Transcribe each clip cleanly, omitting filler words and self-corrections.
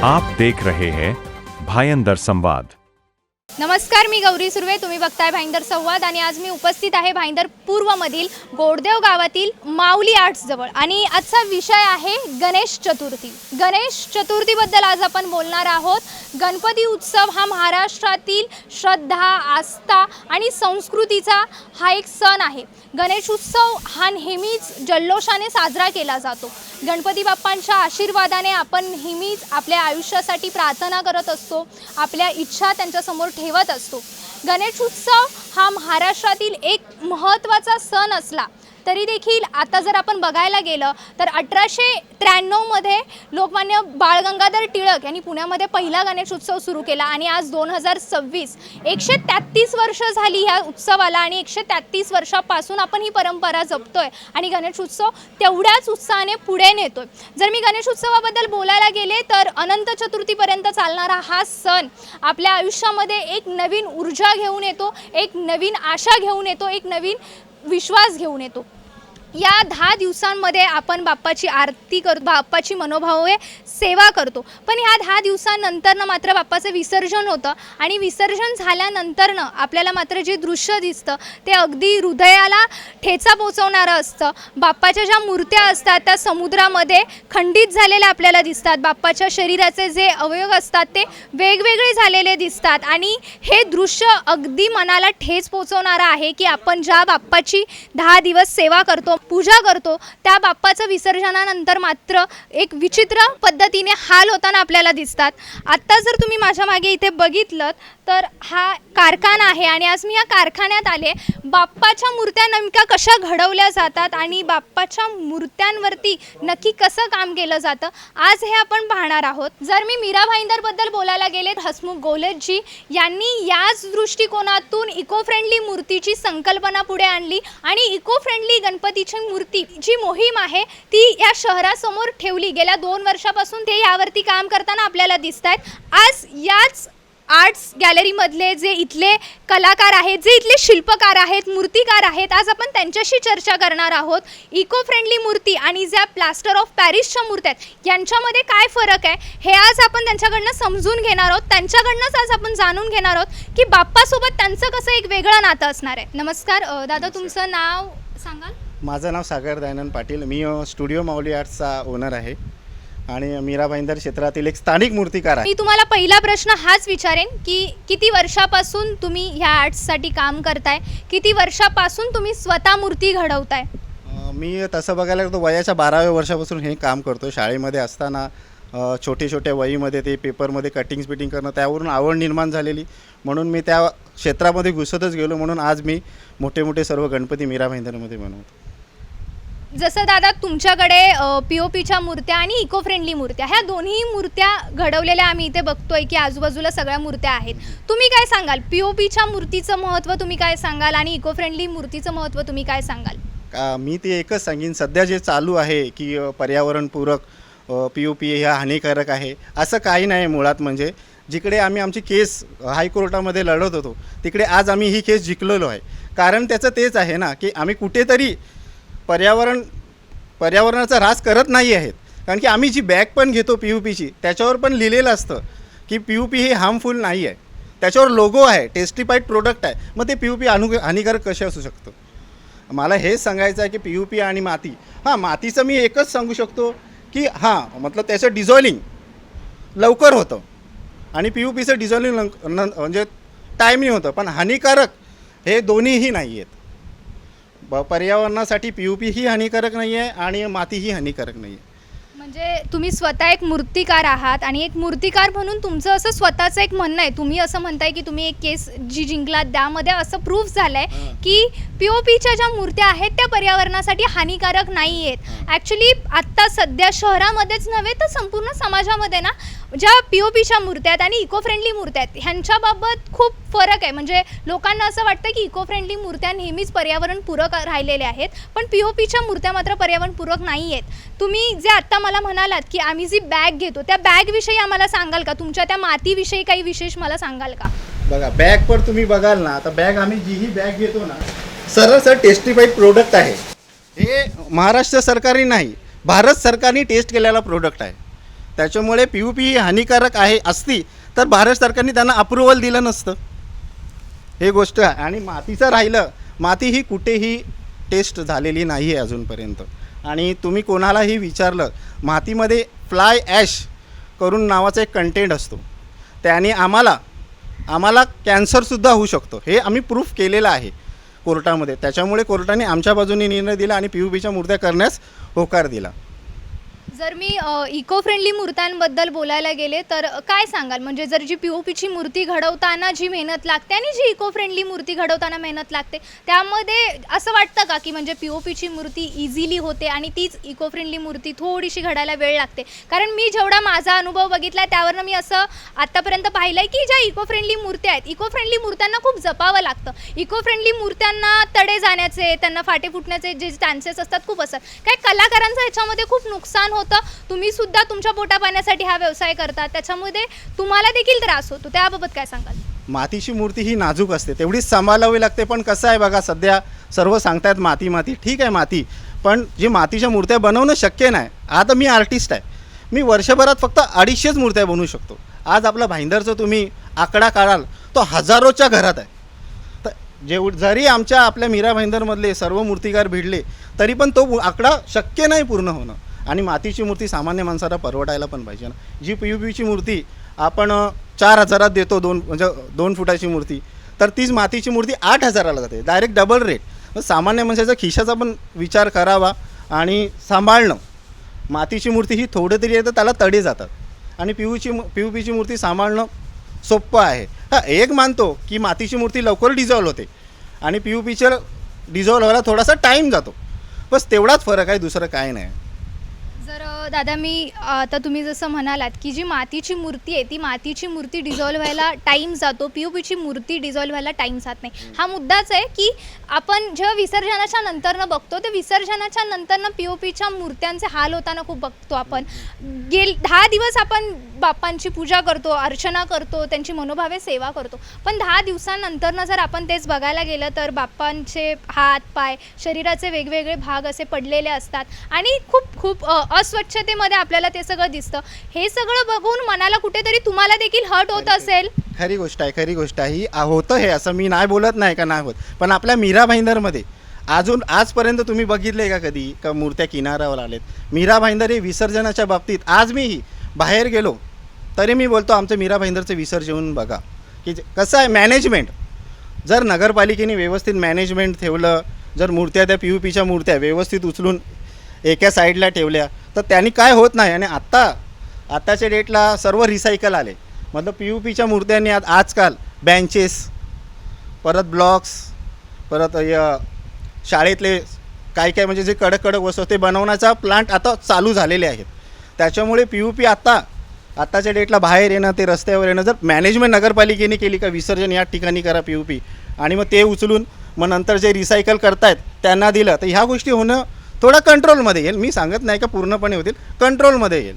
आप देख रहे हैं भाईंदर संवाद। नमस्कार, मी गौरी सुर्वे, तुम्ही बघताय भाईंदर संवाद आणि आज मी उपस्थित आहे भाईंदर पूर्वमधील गोडदेव गावातील माऊली आर्ट्स जवळ आणि आजचा विषय आहे गणेश चतुर्थी। गणेश चतुर्थीबद्दल आज आपण बोलणार आहोत। गणपती उत्सव हा महाराष्ट्रातील श्रद्धा, आस्था आणि संस्कृतीचा हा एक सण आहे। गणेश उत्सव हा नेहमीच जल्लोषाने साजरा केला जातो। गणपती बाप्पांच्या आशीर्वादाने आपण नेहमीच आपल्या आयुष्यासाठी प्रार्थना करत असतो, आपल्या इच्छा त्यांच्यासमोर ठेवत असतो। गणेश उत्सव हा महाराष्ट्रातील एक महत्त्वाचा सण असला तरी देखील आता जर आपण बघायला गेलं तर 1893 मध्ये लोकमान्य बाळ गंगाधर टिळक यांनी पुण्यामध्ये पहिला गणेश उत्सव सुरू केला आणि आज 2026 133 वर्ष झाली ह्या उत्सवाला आणि 133 वर्षापासून आपण ही परंपरा जपतोय आणि गणेश उत्सव तेवढ्याच उत्साहाने पुढे नेतोय। जर मी गणेश उत्सवाबद्दल बोलायला गेले तर अनंत चतुर्थीपर्यंत चालणारा हा सण आपल्या आयुष्यामध्ये एक नवीन ऊर्जा घेऊन येतो, एक नवीन आशा घेऊन येतो, एक नवीन विश्वास घेऊन येतो। या 10 दिवसांमध्ये आपण बाप्पाची आरती करतो, बाप्पाची मनोभावे सेवा करतो। पण ह्या 10 दिवसांनंतर मात्र बाप्पाचं विसर्जन होतं आणि विसर्जन झाल्यानंतर आपल्याला मात्र जे दृश्य दिसतं ते अगदी हृदयाला ठेचा पोचवणारं असतं। बाप्पाच्या ज्या मूर्त्या असतात त्या समुद्रामध्ये खंडित झालेल्या आपल्याला दिसतात। बाप्पाच्या शरीराचे जे अवयव असतात ते वेगवेगळे झालेले दिसतात आणि हे दृश्य अगदी मनाला ठेच पोचवणारं आहे की आपण ज्या बाप्पाची 10 दिवस सेवा करतो, पूजा करतो, त्या बाप्पाचं विसर्जनानंतर मात्र एक विचित्र पद्धतीने हाल होताना आपल्याला दिसतात। आत्ता जर तुम्ही माझ्या मागे इथे बघितलं तर हा कारखाना आहे आणि आज मी या कारखान्यात आले। बाप्पाच्या मूर्त्या नेमक्या कशा घडवल्या जातात आणि बाप्पाच्या मूर्त्यांवरती नक्की कसं काम केलं जातं आज हे आपण पाहणार आहोत। जर मी मीरा भाईंदरबद्दल बोलायला गेले तर हसमुख गोलेजी यांनी याच दृष्टिकोनातून इको फ्रेंडली मूर्तीची संकल्पना पुढे आणली आणि इको फ्रेंडली गणपतीची मूर्ती जी मोहीम आहे ती या शहरासमोर ठेवली। गेल्या 2 वर्षापासून ते यावरती काम करताना आपल्याला दिसतात। आज याच आर्ट्स गॅलरीमधले जे इथले कलाकार आहेत, जे इथले शिल्पकार आहेत, मूर्तिकार आहेत, आज आपण त्यांच्याशी चर्चा करणार आहोत। इको फ्रेंडली मूर्ती आणि ज्या प्लास्टर ऑफ पॅरिसच्या मूर्त्या आहेत यांच्यामध्ये काय फरक आहे हे आज आपण त्यांच्याकडनं समजून घेणार आहोत। त्यांच्याकडनंच आज आपण जाणून घेणार आहोत की बाप्पासोबत त्यांचं कसं एक वेगळं नातं असणार आहे। नमस्कार दादा, तुमचं नाव सांगाल? माझं नाव सागर दयानंद पाटील, मी स्टुडिओ माऊली आर्ट्सचा ओनर आहे आणि मीरा भाईंदर क्षेत्रातील एक स्थानिक मूर्तिकार आहे। मी तुम्हाला पहिला प्रश्न हाच विचारेन की किती वर्षापासून तुम्ही ह्या आर्ट्ससाठी काम करताय, किती वर्षापासून तुम्ही स्वतः मूर्ती घडवताय? मी तसं बघायला गेलो वयाच्या 12व्या वर्षापासून हे काम करतो। शाळेमध्ये असताना छोटे छोट्या वहीमध्ये ते पेपरमध्ये कटिंग्स बिटिंग करणं, त्यावरून आवड निर्माण झालेली, म्हणून मी त्या क्षेत्रामध्ये घुसतच गेलो। म्हणून आज मी मोठे मोठे सर्व गणपती मीरा भाईंदरमध्ये बनवतो। जसं दादा तुमच्याकडे POPच्या मूर्त्या आणि इको फ्रेंडली मूर्त्या ह्या दोन्ही मूर्त्या घडवलेल्या आम्ही इथे बघतोय की आजूबाजूला सगळ्या मूर्त्या आहेत। तुम्ही काय सांगाल? POPच्या मूर्तीचं महत्त्व तुम्ही काय सांगाल आणि इको फ्रेंडली मूर्तीचं महत्त्व तुम्ही काय सांगाल? मी ते एकच सांगेन, सध्या जे चालू आहे की पर्यावरणपूरक POP ह्या हानिकारक आहे असं काही नाही। मुळात म्हणजे जिकडे आम्ही आमची केस हायकोर्टामध्ये लढत होतो तिकडे आज आम्ही ही केस जिंकलेलो आहे। कारण त्याचं तेच आहे ना की आम्ही कुठेतरी पर्यावरणाचा ऱ्हास करत नाही आहेत। कारण की आम्ही जी बॅग पण घेतो POPची त्याच्यावर पण लिहिलेलं असतं की POP हे हार्मफुल नाही आहे, त्याच्यावर लोगो आहे, टेस्टिफाईड प्रोडक्ट आहे। मग ते POP हानिकारक कसे असू शकतं? मला हेच सांगायचं आहे की POP आणि माती, मातीचं मी एकच सांगू शकतो की मतलब त्याचं डिझॉल्विंग लवकर होतं आणि POPचं डिझॉल्विंग म्हणजे टाईमही होतं, पण हानिकारक हे दोन्हीही नाही आहेत। पर्यावरणासाठी POP ही हानिकारक नाही आहे आणि माती ही हानिकारक नाही आहे। म्हणजे तुम्ही स्वतः एक मूर्तिकार आहात आणि एक मूर्तिकार म्हणून तुमचं असं स्वतःचं एक म्हणणं आहे, तुम्ही असं म्हणताय की तुम्ही एक केस जी जिंकलात त्यामध्ये असं प्रूफ झालं आहे की POPच्या ज्या मूर्त्या आहेत त्या पर्यावरणासाठी हानिकारक नाही आहेत। ॲक्च्युली आत्ता सध्या शहरामध्येच नव्हे तर संपूर्ण समाजामध्ये ना ज्या POPच्या मूर्त्या आहेत आणि इको फ्रेंडली मूर्त्या आहेत ह्यांच्याबाबत खूप फरक आहे। म्हणजे लोकांना असं वाटतं की इको फ्रेंडली मूर्त्या नेहमीच पर्यावरणपूरक राहिलेल्या आहेत, पण POPच्या मूर्त्या मात्र पर्यावरणपूरक नाही आहेत। तुम्ही जे आत्ता मला म्हणालात की आम्ही जी बॅग घेतो त्या बॅगविषयी आम्हाला सांगाल का? तुमच्या त्या मातीविषयी काही विशेष मला सांगाल का? बघा, बॅग पर तुम्ही बघाल ना, आता बॅग आम्ही जीही बॅग घेतो ना सरळ टेस्टिफाईड प्रोडक्ट आहे। हे महाराष्ट्र सरकारने नाही, भारत सरकारने टेस्ट केलेला प्रोडक्ट आहे। त्याच्यामुळे पी यू पी ही हानिकारक आहे असती तर भारत सरकारने त्यांना अप्रुव्हल दिलं नसतं. हे गोष्ट आहे. आणि मातीचं राहिलं, माती ही कुठेही टेस्ट झालेली नाही आहे अजूनपर्यंत. आणि तुम्ही कोणालाही विचारलं, मातीमध्ये फ्लाय ॲश करून नावाचा एक कंटेंट असतो, त्याने आम्हाला कॅन्सरसुद्धा होऊ शकतो. हे आम्ही प्रूफ केलेलं आहे कोर्टामध्ये. त्याच्यामुळे कोर्टाने आमच्या बाजूने निर्णय दिला आणि पी यू पीच्या मूर्त्या करण्यास होकार दिला. जर मी इको फ्रेंडली मूर्त्यांबद्दल बोलायला गेले तर काय सांगाल, म्हणजे जर जी पीओपीची मूर्ती घडवताना जी मेहनत लागते आणि जी इको फ्रेंडली मूर्ती घडवताना मेहनत लागते, त्यामध्ये असं वाटतं का की म्हणजे पीओपीची मूर्ती इझिली होते आणि तीच इको फ्रेंडली मूर्ती थोडीशी घडायला वेळ लागते? कारण मी जेवढा माझा अनुभव बघितला त्यावरनं मी असं आत्तापर्यंत पाहिलं आहे की ज्या इको फ्रेंडली मूर्त्या आहेत, इको फ्रेंडली मूर्त्यांना खूप जपावं लागतं. इको फ्रेंडली मूर्त्यांना तडे जाण्याचे, त्यांना फाटे फुटण्याचे जे चान्सेस असतात खूप असतात. काय कलाकारांचं ह्याच्यामध्ये खूप नुकसान होतं. तुम्ही सुद्धा तुमच्या पोटा पाण्यासाठी हा व्यवसाय करता, त्याच्यामध्ये तुम्हाला देखील त्रास होतो, त्याबाबत काय सांगाल? मातीची मूर्ती ही नाजूक असते, तेवढीच सांभाळावी लागते. पण कसं आहे बघा, सध्या सर्व सांगतायत माती माती, ठीक आहे माती, पण जी मातीच्या मूर्त्या बनवणं शक्य नाही. आता मी आर्टिस्ट आहे, मी वर्षभरात फक्त 250 मूर्त्या बनवू शकतो. आज आपला भाईंदरचं तुम्ही आकडा काढाल तो हजारोच्या घरात आहे. तर जरी आपल्या मीरा भाईंदरमधले सर्व मूर्तिकार भिडले तरी पण तो आकडा शक्य नाही पूर्ण होणं. आणि मातीची मूर्ती सामान्य माणसाला परवडायला पण पाहिजे ना. जी पी यू पीची मूर्ती आपण 4,000 देतो, 2 फुटाची मूर्ती, तर तीच मातीची मूर्ती 8,000ला जाते, डायरेक्ट डबल रेट. मग सामान्य माणसाचा खिशाचा पण विचार करावा आणि सांभाळणं. मातीची मूर्ती ही थोडं तरी येतं, त्याला तडे जातात. आणि पी यू पीची मूर्ती सांभाळणं सोपं आहे. हां, एक मानतो की मातीची मूर्ती लवकर डिझॉल्व होते आणि पी यू पीच्या डिझॉल्व व्हायला थोडासा टाईम जातो, बस तेवढाच फरक आहे, दुसरं काय नाही. जर दादा मी आता तुम्ही जसं म्हणालात की जी मातीची मूर्ती आहे ती मातीची मूर्ती डिझॉल्व व्हायला टाईम जातो, पी यू पीची मूर्ती डिझॉल्व व्हायला टाईम जात नाही. हा मुद्दाच आहे की आपण जेव्हा विसर्जनाच्या नंतरनं बघतो, ते विसर्जनाच्या नंतरनं पी यू पीच्या मूर्त्यांचे हाल होताना खूप बघतो आपण. 10 दिवस आपण बाप्पांची पूजा करतो, अर्चना करतो, त्यांची मनोभावे सेवा करतो, पण 10 दिवसांनंतरनं जर आपण तेच बघायला गेलं तर बाप्पांचे हात पाय शरीराचे वेगवेगळे भाग असे पडलेले असतात आणि खूप खूप अस्वच्छतेमध्ये आपल्याला ते सगळं दिसतं. हे सगळं बघून मनाला कुठेतरी तुम्हाला देखील हर्ट होत असेल. खरी गोष्ट आहे ही होतं. हे असं मी नाही बोलत नाही का नाही होत, पण आपल्या मीरा भाईंदरमध्ये आजपर्यंत तुम्ही बघितले का कधी का मूर्त्या किनाऱ्यावर आलेत? मीरा भाईंदर हे विसर्जनाच्या बाबतीत आज मीही बाहेर गेलो तरी मी बोलतो आमचं मीरा भाईंदरचं विसर्जन बघा की कसं आहे. मॅनेजमेंट जर नगरपालिकेने व्यवस्थित मॅनेजमेंट ठेवलं, जर मूर्त्या त्या पी यू पीच्या मूर्त्या व्यवस्थित उचलून एका साईडला ठेवल्या तर त्यांनी काय होत नाही. आणि आत्ताच्या डेटला सर्व रिसायकल आले. मतलब पी यू पीच्या मूर्त्यांनी आजकाल बेंचेस, परत ब्लॉक्स, परत शाळेतले काय म्हणजे जे कडक वस्तू ते बनवण्याचा प्लांट आता चालू झालेले आहेत. त्याच्यामुळे पी यू पी आत्ताच्या डेटला बाहेर येणं, ते रस्त्यावर येणं, जर मॅनेजमेंट नगरपालिकेने केली का विसर्जन या ठिकाणी करा पी यू पी, आणि मग ते उचलून मग नंतर जे रिसायकल करतायत त्यांना दिलं तर ह्या गोष्टी होणं थोडं कंट्रोलमध्ये येईल. मी सांगत नाही का पूर्णपणे होतील, कंट्रोलमध्ये येईल.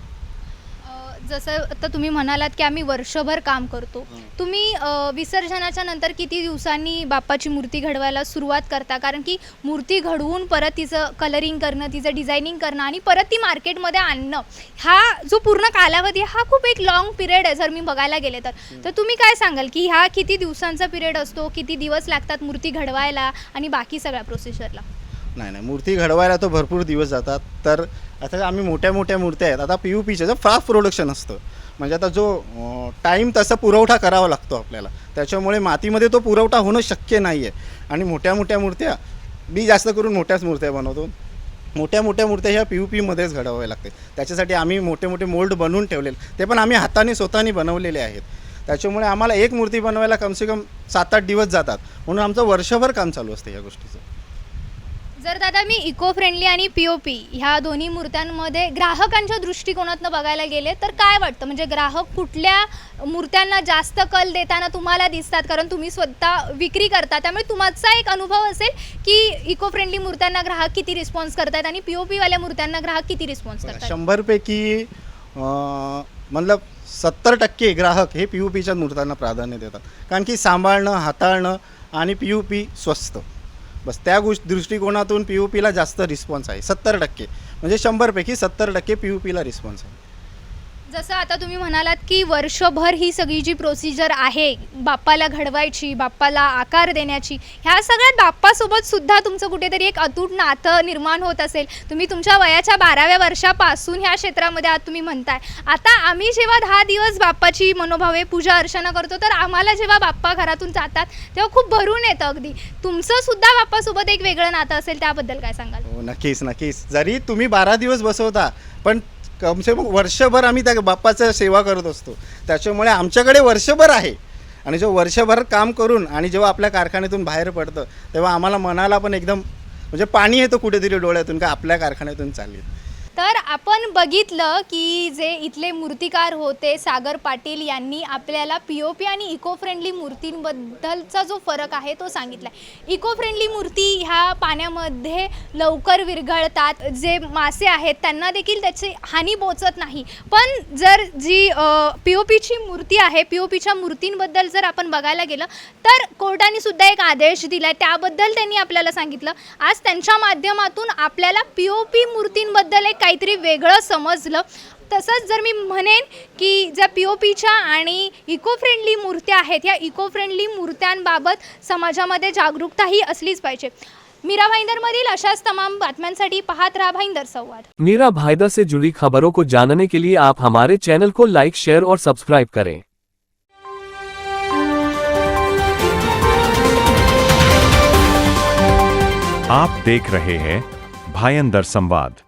जसं आता तुम्ही म्हणालात की आम्ही वर्षभर काम करतो, तुम्ही विसर्जनाच्या नंतर किती दिवसांनी बाप्पाची मूर्ती घडवायला सुरुवात करता? कारण की मूर्ती घडवून परत तिचं कलरिंग करणं, तिचं डिझायनिंग करणं आणि परत ती मार्केटमध्ये आणणं, हा जो पूर्ण कालावधी हा खूप एक लाँग पिरियड आहे जर मी बघायला गेले तर तुम्ही काय सांगाल की ह्या किती दिवसांचा पिरियड असतो, किती दिवस लागतात मूर्ती घडवायला आणि बाकी सगळ्या प्रोसिजरला? नाही, मूर्ती घडवायला तो भरपूर दिवस जातात. तर आता आम्ही मोठ्या मूर्त्या आहेत, आता पी यू पीचं फास्ट प्रोडक्शन असतं, म्हणजे आता जो टाईम तसा पुरवठा करावा लागतो आपल्याला, त्याच्यामुळे मातीमध्ये तो पुरवठा होणं शक्य नाही आहे. आणि मोठ्या मूर्त्या मी जास्त करून मोठ्याच मूर्त्या बनवतो. मोठ्या मूर्त्या ह्या पी यू पीमध्येच घडवाव्या लागते. त्याच्यासाठी आम्ही मोठे मोल्ड बनवून ठेवलेले, ते पण आम्ही स्वतःने बनवलेले आहेत. त्याच्यामुळे आम्हाला एक मूर्ती बनवायला कमसे कम 7-8 दिवस जातात, म्हणून आमचं वर्षभर काम चालू असतं या गोष्टीचं. जर दादा मी इको फ्रेंडली आणि पी ओ पी ह्या दोन्ही मूर्त्यांमध्ये ग्राहकांच्या दृष्टिकोनातून बघायला गेले तर काय वाटतं, म्हणजे ग्राहक कुठल्या मूर्त्यांना जास्त कल देताना तुम्हाला दिसतात? कारण तुम्ही स्वतः विक्री करता, त्यामुळे तुमचा एक अनुभव असेल की इको फ्रेंडली मूर्त्यांना ग्राहक किती रिस्पॉन्स करतात आणि पी ओ पीवाल्या मूर्त्यांना ग्राहक किती रिस्पॉन्स करतात? 100 पैकी मतलब 70% ग्राहक हे पी यू पीच्या मूर्त्यांना प्राधान्य देतात. कारण की सांभाळणं, हाताळणं आणि पी यू पी स्वस्त, बस त्या दृष्टिकोनातून पी यू पीला जास्त रिस्पॉन्स आहे. 70% म्हणजे 100 पैकी 70% पी यू पीला रिस्पॉन्स आहे. जसं आता तुम्ही म्हणालात की वर्षभर ही सगळी जी प्रोसिजर आहे बाप्पाला घडवायची, बाप्पाला आकार देण्याची, ह्या सगळ्यात बाप्पासोबत सुद्धा तुमचं कुठेतरी एक अतूट नातं निर्माण होत असेल. तुम्ही तुमच्या वयाच्या 12व्या वर्षापासून ह्या क्षेत्रामध्ये आहात तुम्ही म्हणताय. आता आम्ही जेव्हा 10 दिवस बाप्पाची मनोभावे पूजा अर्चना करतो, तर आम्हाला जेव्हा बाप्पा घरातून जातात तेव्हा खूप भरून येतं अगदी. तुमचं सुद्धा बाप्पासोबत एक वेगळं नातं असेल, त्याबद्दल काय सांगाल? हो, नक्कीच नक्कीच. जरी तुम्ही 12 दिवस बसवता, पण कमसे कम वर्षभर आम्ही त्या बाप्पाचं सेवा करत असतो. त्याच्यामुळे आमच्याकडे वर्षभर आहे. आणि जो वर्षभर काम करून आणि जेव्हा आपल्या कारखान्यातून बाहेर पडतं तेव्हा आम्हाला मनाला पण एकदम म्हणजे पाणी येतं कुठेतरी डोळ्यातून का आपल्या कारखान्यातून चालेल. तर आपण बघितलं की जे इथले मूर्तिकार होते सागर पाटील यांनी आपल्याला POP आणि इको फ्रेंडली मूर्तींबद्दलचा जो फरक आहे तो सांगितला. इको फ्रेंडली मूर्ती ह्या पाण्यामध्ये लवकर विरघळतात, जे मासे आहेत त्यांना देखील त्याची हानी पोचत नाही. पण जर जी POPची मूर्ती आहे, POPच्या मूर्तींबद्दल जर आपण बघायला गेलं तर कोर्टाने सुद्धा एक आदेश दिला आहे, त्याबद्दल त्यांनी आपल्याला सांगितलं. आज त्यांच्या माध्यमातून आपल्याला POP मूर्तींबद्दल एक काहीतरी वेगळं समजलं. तसंच जर मी म्हणेन की ज्या POPच्या आणि इको फ्रेंडली मूर्त्या आहेत, ह्या इको फ्रेंडली मूर्त्यांबाबत समाजामध्ये जागरूकताही असलीच पाहिजे. मीरा भाईंदरमधील अशाच तमाम बातम्यांसाठी पाहत रहा भाईंदर संवाद. मीरा भाईंदर से जुड़ी खबरों को जानने के लिए आप हमारे चैनल को लाइक, शेयर और सब्सक्राइब करें. आप देख रहे हैं भाईंदर संवाद.